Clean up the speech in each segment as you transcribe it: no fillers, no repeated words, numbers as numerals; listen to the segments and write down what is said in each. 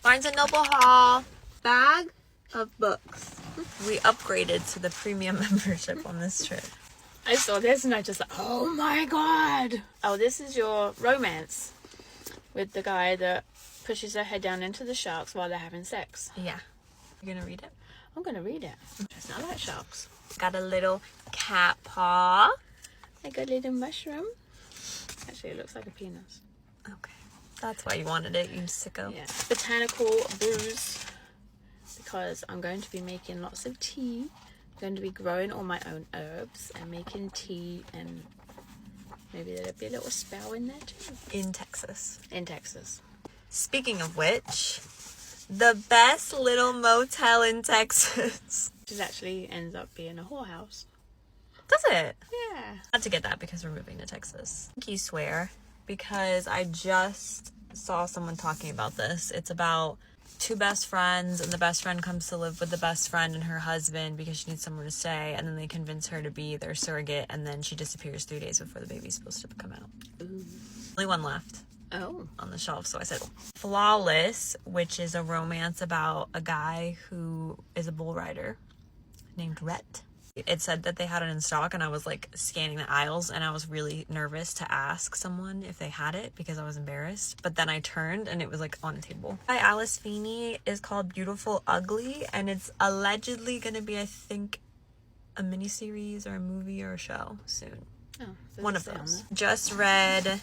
Barnes & Noble haul. Bag of books. We upgraded to the premium membership on this trip. I saw this and I just like, oh my god. Oh, this is your romance with the guy that pushes their head down into the sharks while they're having sex. Yeah. You gonna read it? I'm gonna read it. I like sharks. Got a little cat paw. I got a little mushroom. Actually, it looks like a penis. Okay. That's why you wanted it, you sicko. Yeah. Botanical brews. Because I'm going to be making lots of tea. I'm going to be growing all my own herbs and making tea, and maybe there'll be a little spell in there too. In Texas. In Texas. Speaking of which, the best little motel in Texas. Which actually ends up being a whorehouse. Does it? Yeah. Not to get that because we're moving to Texas. You swear, because I just saw someone talking about this. It's about two best friends, and the best friend comes to live with the best friend and her husband because she needs somewhere to stay, and then they convince her to be their surrogate, and then she disappears 3 days before the baby's supposed to come out. Ooh. Only one left. Oh. On the shelf, so I said Flawless, which is a romance about a guy who is a bull rider named Rhett. It said that they had it in stock, and I was like scanning the aisles, and I was really nervous to ask someone if they had it because I was embarrassed, but then I turned and it was like on the table. By Alice Feeney is called Beautiful Ugly, and it's allegedly gonna be, I think, a miniseries or a movie or a show soon. Oh, One of those. Just read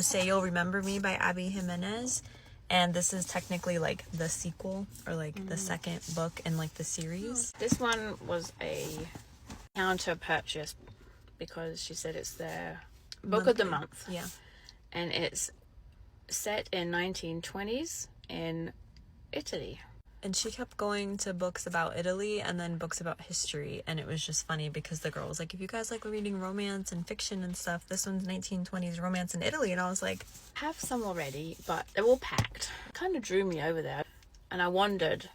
Say You'll Remember Me by Abby Jimenez, and this is technically like the sequel or like the second book in like the series. This one was a counter purchase because she said it's their book of the month. Yeah. And it's set in 1920s in Italy. And she kept going to books about Italy and then books about history, and it was just funny because the girl was like, if you guys like reading romance and fiction and stuff, this one's 1920s romance in Italy. And I was like, I have some already, but they're all packed. It kind of drew me over there, and I wondered,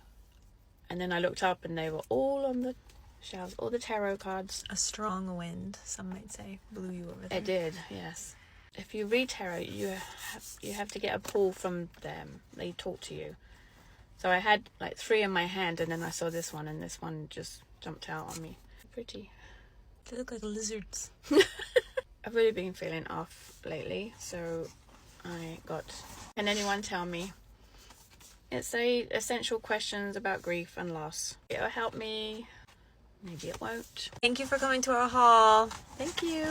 and then I looked up and they were all on the shelves, all the tarot cards. a strong wind, some might say, blew you over there. It did, yes. If you read tarot, you have to get a pull from them. They talk to you. So I had like 3 in my hand, and then I saw this one, and this one just jumped out on me. Pretty. They look like lizards. I've really been feeling off lately, so I got Can Anyone Tell Me? It's essential questions about grief and loss. It'll help me. Maybe it won't. Thank you for coming to our haul. Thank you.